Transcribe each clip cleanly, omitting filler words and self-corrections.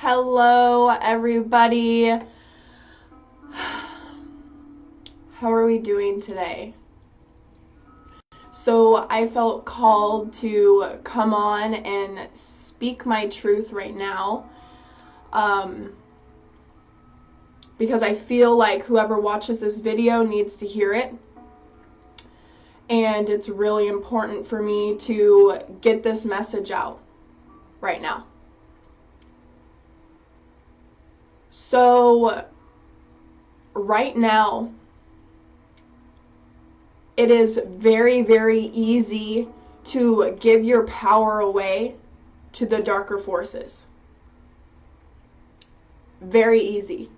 Hello, everybody. How are we doing today? So I felt called to come on and speak my truth right now, because I feel like whoever watches this video needs to hear it. And it's really important for me to get this message out right now. So right now, it is very, very easy to give your power away to the darker forces. Very easy.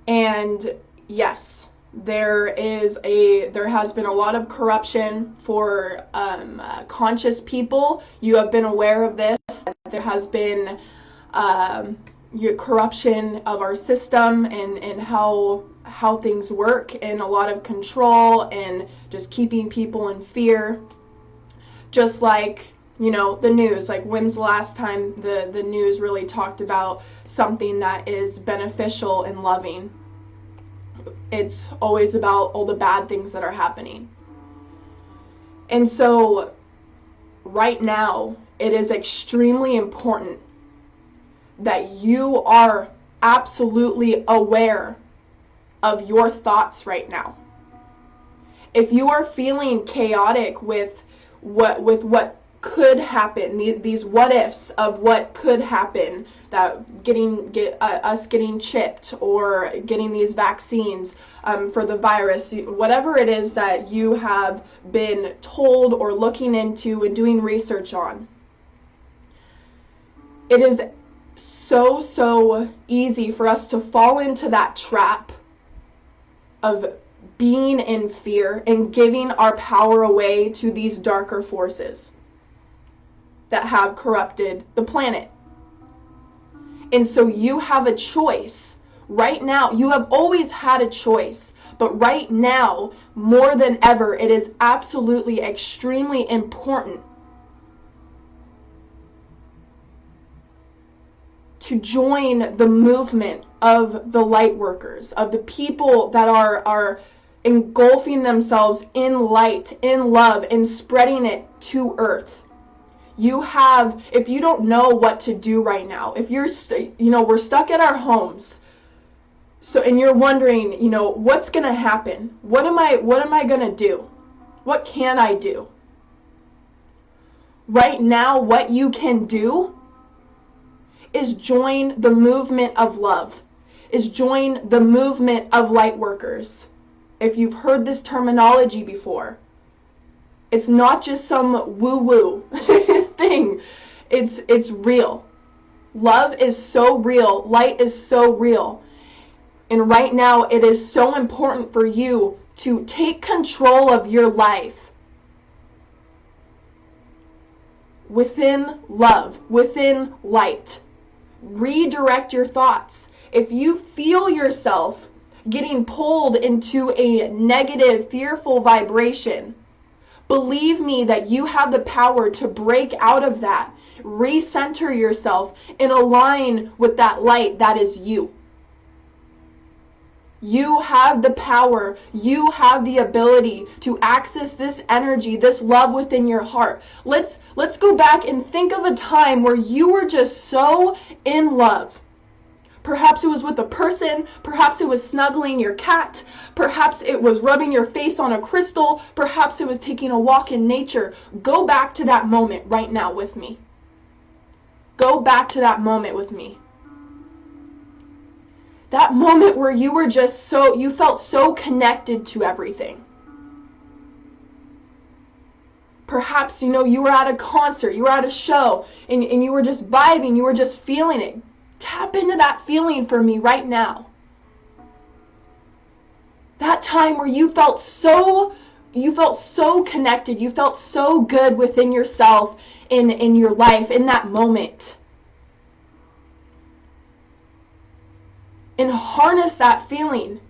And yes, there has been a lot of corruption for conscious people. You have been aware of this. There has been corruption of our system and how things work, and a lot of control and just keeping people in fear. Just like, the news. Like, when's the last time the news really talked about something that is beneficial and loving? It's always about all the bad things that are happening. And so right now, it is extremely important that you are absolutely aware of your thoughts right now. If you are feeling chaotic with what could happen, these what ifs of what could happen, that us getting chipped or getting these vaccines for the virus, whatever it is that you have been told or looking into and doing research on, it is so easy for us to fall into that trap of being in fear and giving our power away to these darker forces that have corrupted the planet. And so you have a choice right now. You have always had a choice, but right now, more than ever, it is absolutely extremely important to join the movement of the light workers, of the people that are engulfing themselves in light, in love, and spreading it to earth. If you don't know what to do right now, if you're, we're stuck at our homes, and you're wondering, what's going to happen? What am I going to do? What can I do? Right now, what you can do is join the movement of love, is join the movement of light workers. If you've heard this terminology before, it's not just some woo-woo thing. It's real. Love is so real. Light is so real. And right now, it is so important for you to take control of your life within love, within light. Redirect your thoughts. If you feel yourself getting pulled into a negative, fearful vibration, believe me that you have the power to break out of that, recenter yourself, and align with that light that is you. You have the power, you have the ability to access this energy, this love within your heart. Let's go back and think of a time where you were just so in love. Perhaps it was with a person, perhaps it was snuggling your cat, perhaps it was rubbing your face on a crystal, perhaps it was taking a walk in nature. Go back to that moment right now with me. Go back to that moment with me. That moment where you were just you felt so connected to everything. Perhaps, you were at a concert, you were at a show, and you were just vibing, you were just feeling it. Tap into that feeling for me right now. That time where you felt so connected, you felt so good within yourself, in your life, in that moment. And harness that feeling.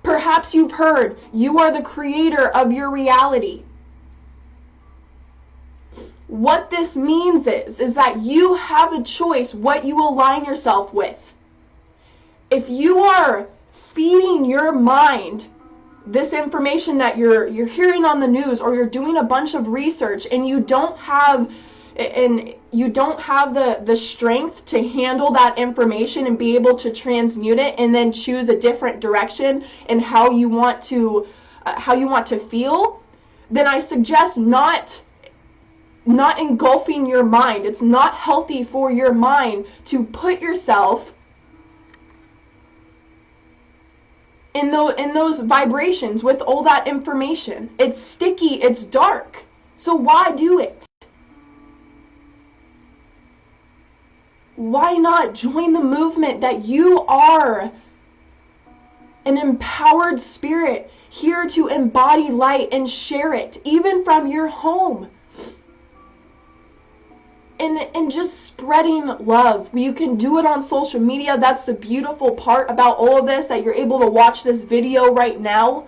Perhaps you've heard, you are the creator of your reality. What this means is that you have a choice what you align yourself with. If you are feeding your mind this information that you're hearing on the news, or you're doing a bunch of research and you don't have the strength to handle that information and be able to transmute it and then choose a different direction in how you want to feel, then I suggest not engulfing your mind. It's not healthy for your mind to put yourself in those vibrations with all that information. It's sticky, it's dark. So why do it? Why not join the movement that you are an empowered spirit here to embody light and share it, even from your home? And just spreading love. You can do it on social media. That's the beautiful part about all of this, that you're able to watch this video right now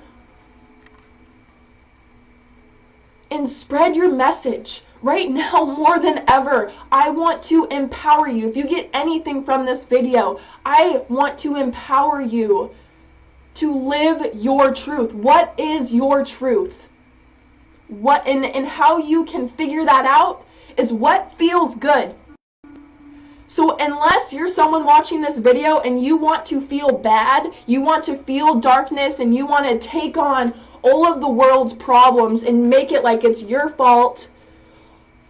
and spread your message. Right now, more than ever, I want to empower you. If you get anything from this video, I want to empower you to live your truth. What is your truth? What and how you can figure that out is what feels good. So unless you're someone watching this video and you want to feel bad, you want to feel darkness, and you want to take on all of the world's problems and make it like it's your fault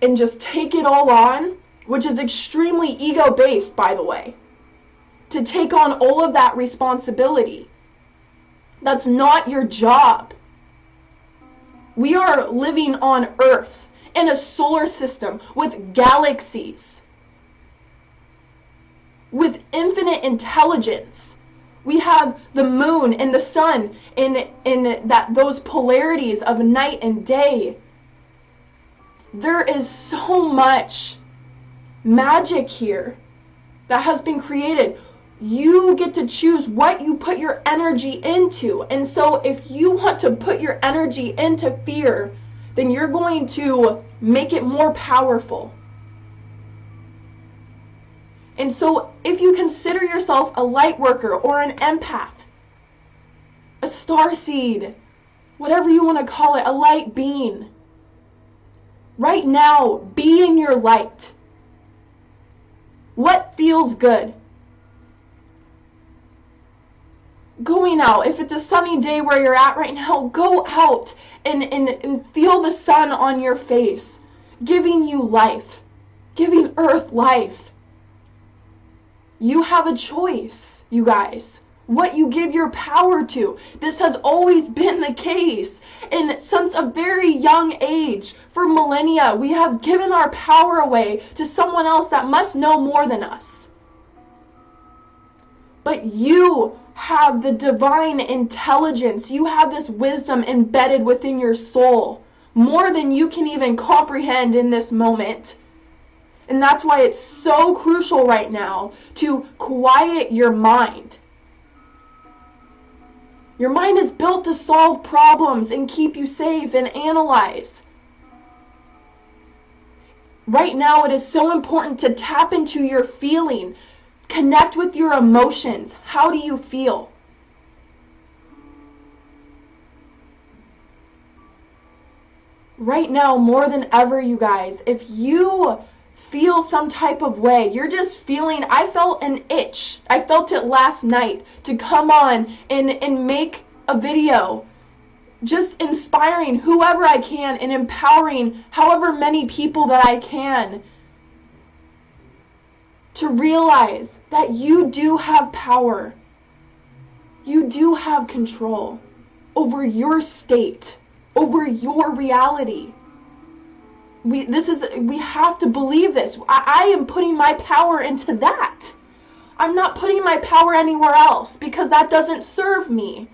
and just take it all on, which is extremely ego-based, by the way, to take on all of that responsibility. That's not your job. We are living on Earth, in a solar system with galaxies, with infinite intelligence. We have the moon and the sun in those polarities of night and day. There is so much magic here that has been created. You get to choose what you put your energy into. And so if you want to put your energy into fear, then you're going to make it more powerful. And so if you consider yourself a light worker or an empath, a starseed, whatever you want to call it, a light being, right now, be in your light. What feels good? Going out. If it's a sunny day where you're at right now, go out and feel the sun on your face, giving you life, giving Earth life. You have a choice, you guys, what you give your power to. This has always been the case. And since a very young age, for millennia, we have given our power away to someone else that must know more than us. But you have the divine intelligence. You have this wisdom embedded within your soul, more than you can even comprehend in this moment. And that's why it's so crucial right now to quiet your mind. Your mind is built to solve problems and keep you safe and analyze. Right now, it is so important to tap into your feeling. Connect with your emotions. How do you feel? Right now, more than ever, you guys, if you feel some type of way, you're just feeling, I felt an itch. I felt it last night to come on and make a video, just inspiring whoever I can and empowering however many people that I can to realize that you do have power. You do have control over your state, over your reality. We have to believe this. I am putting my power into that. I'm not putting my power anywhere else because that doesn't serve me.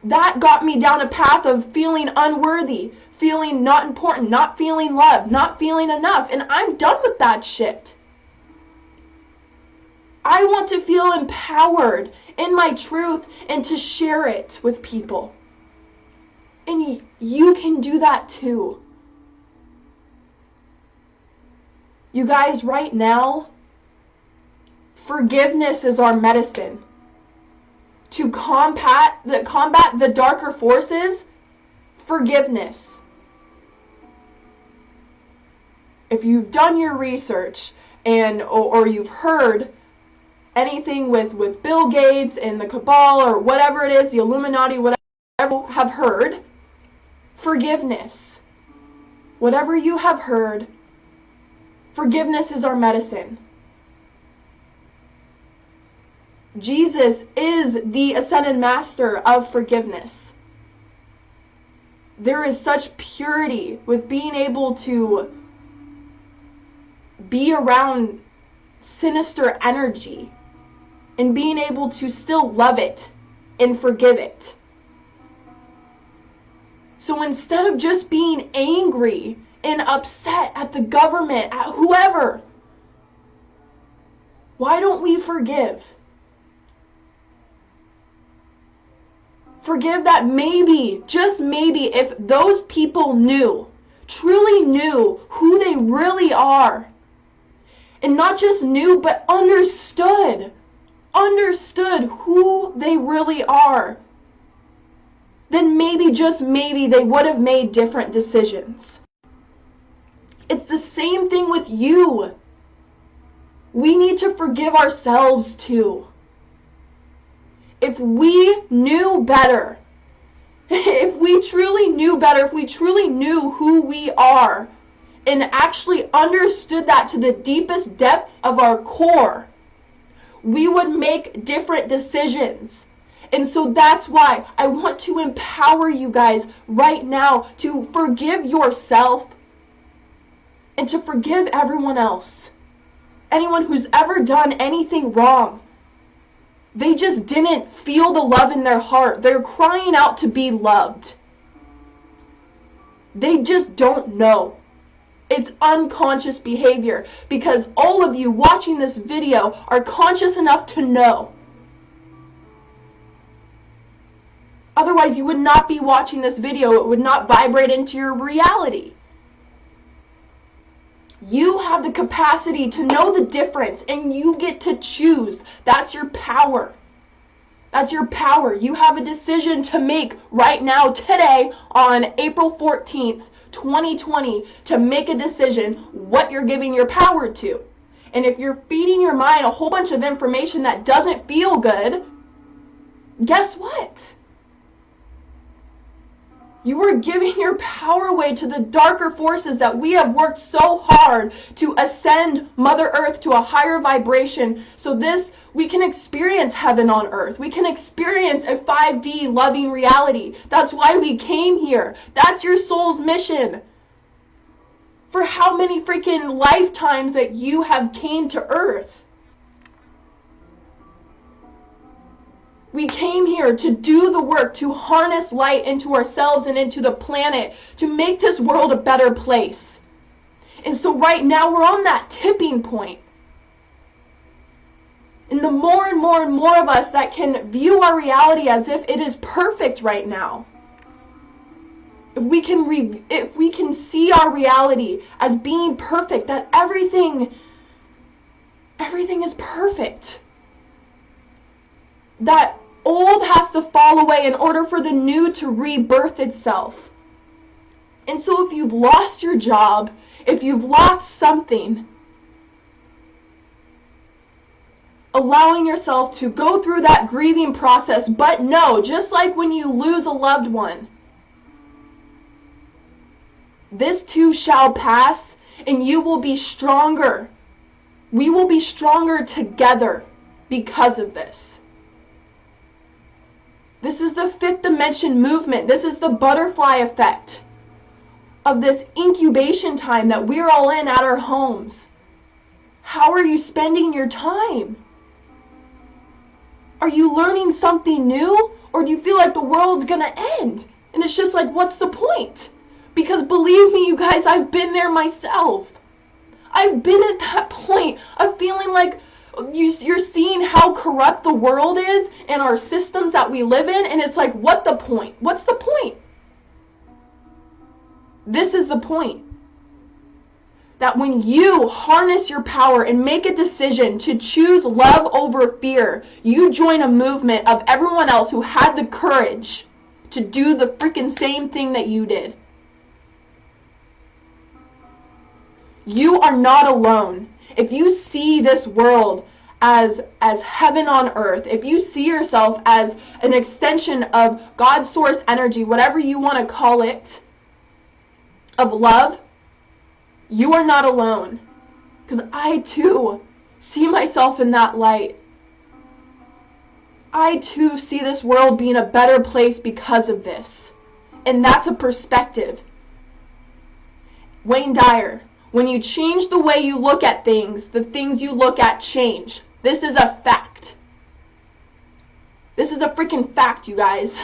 That got me down a path of feeling unworthy, feeling not important, not feeling loved, not feeling enough, and I'm done with that shit. I want to feel empowered in my truth and to share it with people. And you can do that too. You guys, right now, forgiveness is our medicine. To combat the darker forces, forgiveness. If you've done your research or you've heard anything with Bill Gates and the cabal or whatever it is, the Illuminati, whatever you have heard, forgiveness. Whatever you have heard, forgiveness is our medicine. Jesus is the ascended master of forgiveness. There is such purity with being able to be around sinister energy and being able to still love it and forgive it. So instead of just being angry and upset at the government, at whoever, why don't we forgive? Forgive that maybe, just maybe, if those people truly knew who they really are, and not just knew, but understood who they really are, then maybe, just maybe, they would have made different decisions. It's the same thing with you. We need to forgive ourselves too. If we knew better, if we truly knew better, if we truly knew who we are and actually understood that to the deepest depths of our core, we would make different decisions. And so that's why I want to empower you guys right now to forgive yourself and to forgive everyone else. Anyone who's ever done anything wrong. They just didn't feel the love in their heart. They're crying out to be loved. They just don't know. It's unconscious behavior because all of you watching this video are conscious enough to know. Otherwise, you would not be watching this video. It would not vibrate into your reality. You have the capacity to know the difference, and you get to choose. That's your power. That's your power. You have a decision to make right now, today, on April 14th, 2020, to make a decision what you're giving your power to. And if you're feeding your mind a whole bunch of information that doesn't feel good, guess what? You are giving your power away to the darker forces that we have worked so hard to ascend Mother Earth to a higher vibration so we can experience heaven on earth. We can experience a 5D loving reality. That's why we came here. That's your soul's mission. For how many freaking lifetimes that you have came to earth. We came here to do the work, to harness light into ourselves and into the planet, to make this world a better place. And so right now we're on that tipping point. And the more and more and more of us that can view our reality as if it is perfect right now, if we can see our reality as being perfect, that everything is perfect. That old has to fall away in order for the new to rebirth itself. And so if you've lost your job, if you've lost something, allowing yourself to go through that grieving process, but know, just like when you lose a loved one, this too shall pass, and you will be stronger. We will be stronger together because of this. This is the fifth dimension movement. This is the butterfly effect of this incubation time that we're all in at our homes. How are you spending your time? Are you learning something new? Or do you feel like the world's gonna end? And it's just like, what's the point? Because believe me, you guys, I've been there myself. I've been at that point of feeling like you're seeing how corrupt the world is and our systems that we live in, and it's like, what the point? What's the point? This is the point. that when you harness your power and make a decision to choose love over fear, you join a movement of everyone else who had the courage to do the freaking same thing that you did. You are not alone. If you see this world as heaven on earth, if you see yourself as an extension of God's source energy, whatever you want to call it, of love, you are not alone. Because I too see myself in that light. I too see this world being a better place because of this. And that's a perspective. Wayne Dyer, when you change the way you look at things, the things you look at change. This is a fact. This is a freaking fact, you guys.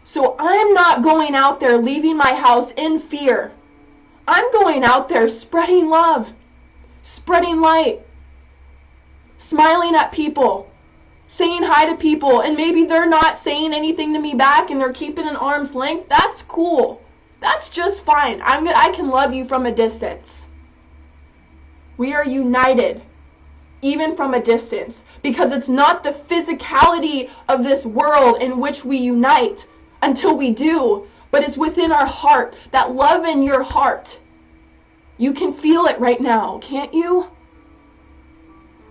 So I'm not going out there leaving my house in fear. I'm going out there spreading love, spreading light, smiling at people, saying hi to people, and maybe they're not saying anything to me back and they're keeping an arm's length. That's cool. That's just fine. I can love you from a distance. We are united, even from a distance, because it's not the physicality of this world in which we unite until we do, but it's within our heart, that love in your heart. You can feel it right now, can't you?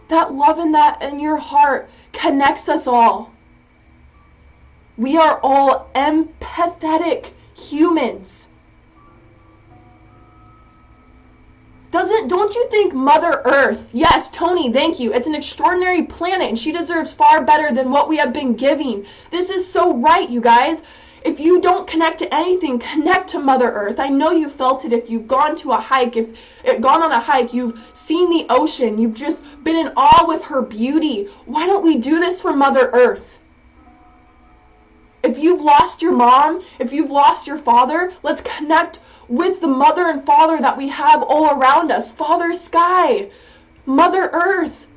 That love in your heart connects us all. We are all empathetic humans. Don't you think Mother Earth, yes, Tony, thank you, it's an extraordinary planet and she deserves far better than what we have been giving. This is so right, you guys. If you don't connect to anything, connect to Mother Earth. I know you felt it if you've gone to a hike, gone on a hike, you've seen the ocean, you've just been in awe with her beauty. Why don't we do this for Mother Earth? If you've lost your mom, if you've lost your father, let's connect with the mother and father that we have all around us. Father Sky, Mother Earth.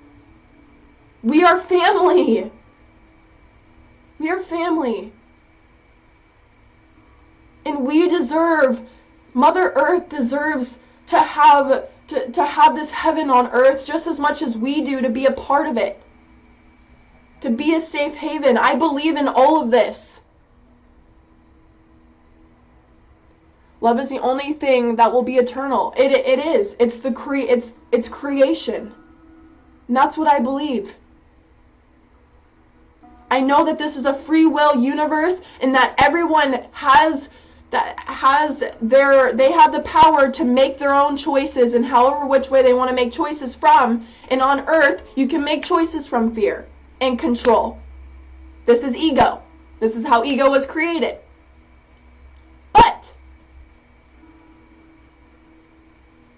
We are family. We are family. And we deserve, Mother Earth deserves to have this heaven on earth just as much as we do, to be a part of it. To be a safe haven. I believe in all of this. Love is the only thing that will be eternal. It is. It's creation. And that's what I believe. I know that this is a free will universe and that everyone they have the power to make their own choices and however which way they want to make choices from. And on earth, you can make choices from fear and control. This is ego. This is how ego was created. But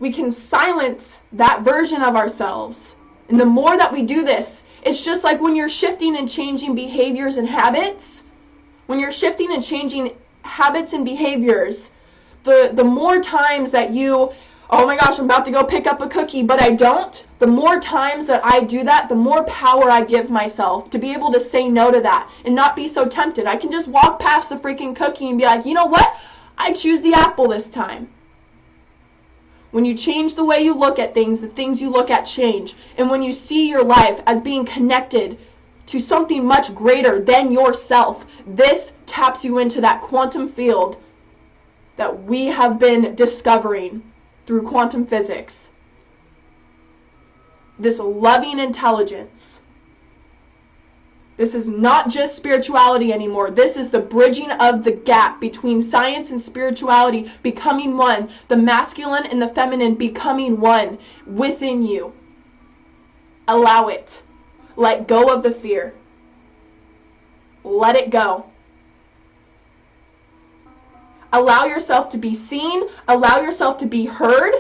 we can silence that version of ourselves. And the more that we do this, it's just like when you're shifting and changing behaviors and habits. When you're shifting and changing habits and behaviors, the more times that you, oh my gosh, I'm about to go pick up a cookie, but I don't, the more times that I do that, the more power I give myself to be able to say no to that and not be so tempted. I can just walk past the freaking cookie and be like, you know what? I choose the apple this time. When you change the way you look at things, the things you look at change. And when you see your life as being connected to something much greater than yourself, this taps you into that quantum field that we have been discovering through quantum physics. This loving intelligence. This is not just spirituality anymore. This is the bridging of the gap between science and spirituality becoming one. The masculine and the feminine becoming one within you. Allow it. Let go of the fear. Let it go. Allow yourself to be seen. Allow yourself to be heard.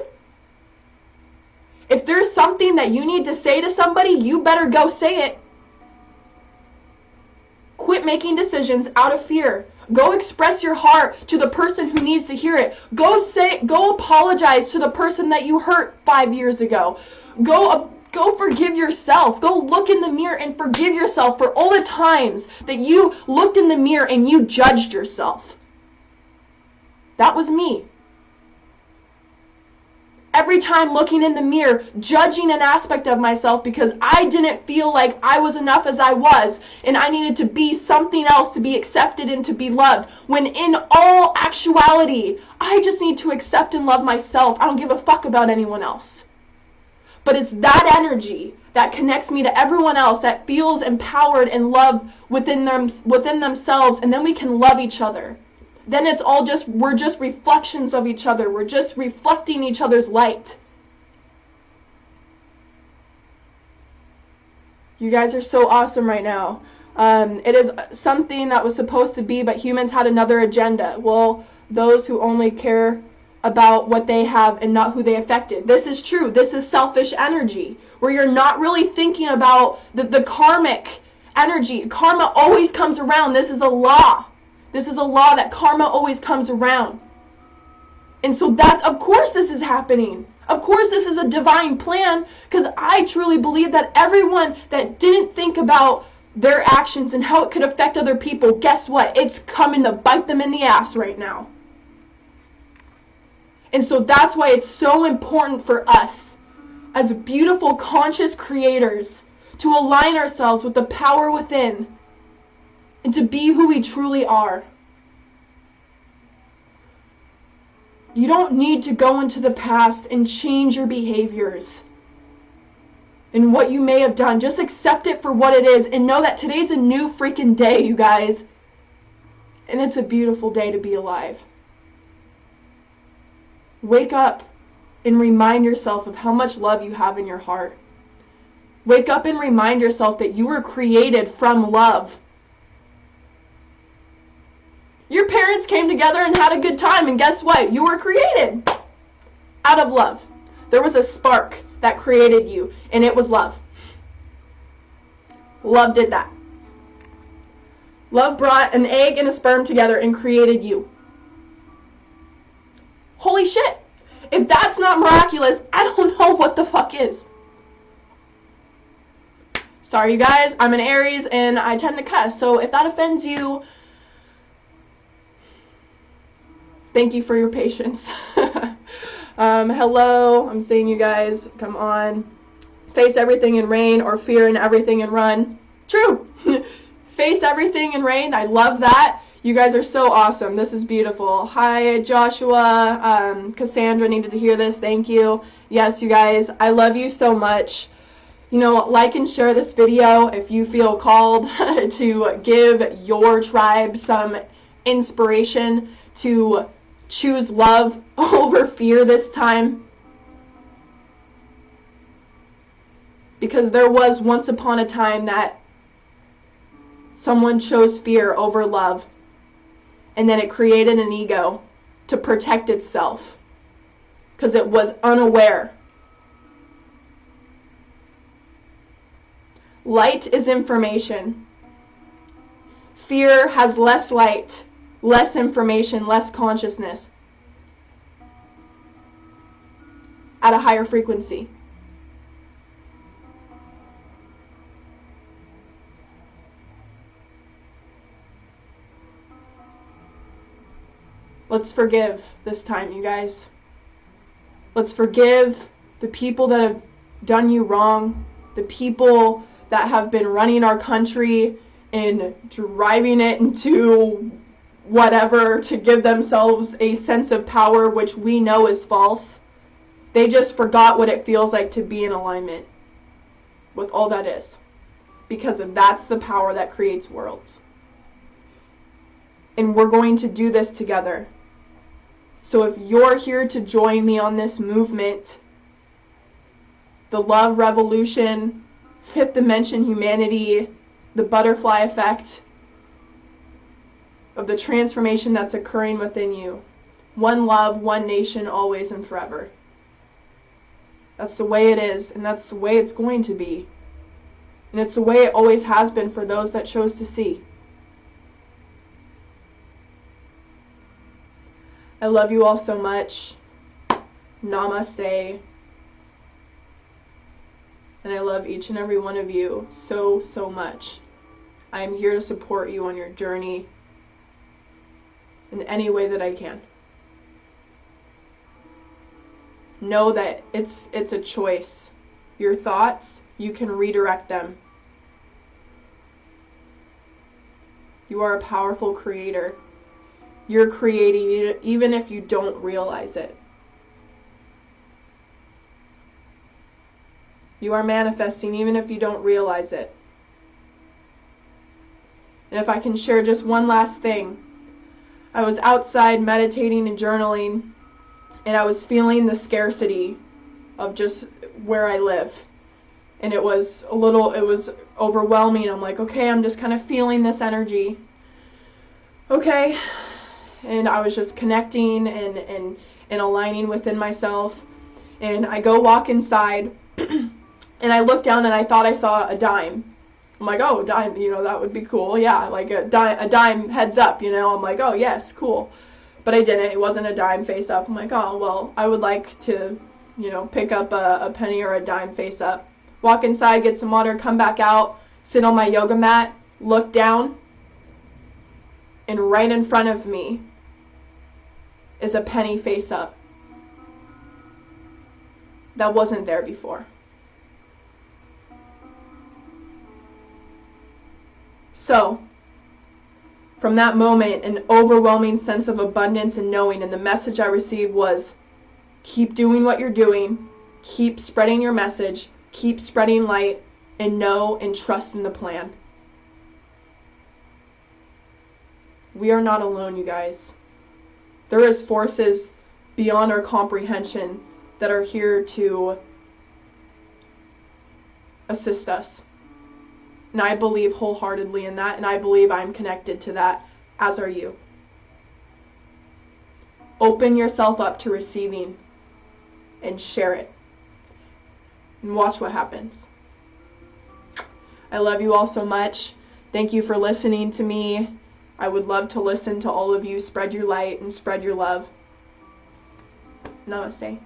If there's something that you need to say to somebody, you better go say it. Quit making decisions out of fear. Go express your heart to the person who needs to hear it. Go apologize to the person that you hurt 5 years ago. Go forgive yourself. Go look in the mirror and forgive yourself for all the times that you looked in the mirror and you judged yourself. That was me. every time looking in the mirror, judging an aspect of myself because I didn't feel like I was enough as I was, and I needed to be something else to be accepted and to be loved, when in all actuality, I just need to accept and love myself. I don't give a fuck about anyone else. But it's that energy that connects me to everyone else, that feels empowered and loved within themselves, and then we can love each other. Then it's all just, we're just reflections of each other. We're just reflecting each other's light. You guys are so awesome right now. It is something that was supposed to be, but humans had another agenda. Well, those who only care about what they have and not who they affected. This is true. This is selfish energy, where you're not really thinking about the karmic energy. Karma always comes around. This is a law. This is a law that karma always comes around. And so that's, of course this is happening. Of course this is a divine plan, because I truly believe that everyone that didn't think about their actions and how it could affect other people, guess what? It's coming to bite them in the ass right now. And so that's why it's so important for us as beautiful, conscious creators to align ourselves with the power within and to be who we truly are. You don't need to go into the past and change your behaviors and what you may have done. Just accept it for what it is and know that today's a new freaking day, you guys. And it's a beautiful day to be alive. Wake up and remind yourself of how much love you have in your heart. Wake up and remind yourself that you were created from love. Your parents came together and had a good time, and guess what? You were created out of love. There was a spark that created you, and it was love. Love did that. Love brought an egg and a sperm together and created you. Holy shit. If that's not miraculous, I don't know what the fuck is. Sorry, you guys. I'm an Aries, and I tend to cuss. So if that offends you, thank you for your patience. Hello. I'm seeing you guys. Come on. Face everything in rain, or fear in everything and run. True. Face everything in rain. I love that. You guys are so awesome. This is beautiful. Hi, Joshua. Cassandra needed to hear this. Thank you. Yes, you guys. I love you so much. You know, like and share this video if you feel called to give your tribe some inspiration to choose love over fear this time. Because there was once upon a time that someone chose fear over love. And then it created an ego to protect itself because it was unaware. Light is information. Fear has less light, less information, less consciousness at a higher frequency. Let's forgive this time, you guys. Let's forgive the people that have done you wrong, the people that have been running our country and driving it into whatever to give themselves a sense of power, which we know is false. They just forgot what it feels like to be in alignment with all that is, because that's the power that creates worlds. And we're going to do this together. So if you're here to join me on this movement, the love revolution, fifth dimension humanity, the butterfly effect of the transformation that's occurring within you. One love, one nation, always and forever. That's the way it is, and that's the way it's going to be. And it's the way it always has been for those that chose to see. I love you all so much. Namaste. And I love each and every one of you so, so much. I am here to support you on your journey in any way that I can. know that it's a choice. Your thoughts, you can redirect them. You are a powerful creator. You're creating it even if you don't realize it. You are manifesting even if you don't realize it. And if I can share just one last thing. I was outside meditating and journaling, and I was feeling the scarcity of just where I live. And it was overwhelming. I'm like, okay, I'm just kind of feeling this energy. Okay. And I was just connecting and aligning within myself. And I go walk inside, and I look down and I thought I saw a dime. I'm like, oh, dime, that would be cool. Yeah, like a dime heads up, I'm like, oh, yes, cool. But I didn't. It wasn't a dime face up. I'm like, oh, well, I would like to, pick up a penny or a dime face up. Walk inside, get some water, come back out, sit on my yoga mat, look down, and right in front of me is a penny face up. That wasn't there before. So, from that moment, an overwhelming sense of abundance and knowing, and the message I received was, keep doing what you're doing, keep spreading your message, keep spreading light, and know and trust in the plan. We are not alone, you guys. There is forces beyond our comprehension that are here to assist us. And I believe wholeheartedly in that, and I believe I'm connected to that, as are you. Open yourself up to receiving and share it. And watch what happens. I love you all so much. Thank you for listening to me. I would love to listen to all of you. Spread your light and spread your love. Namaste.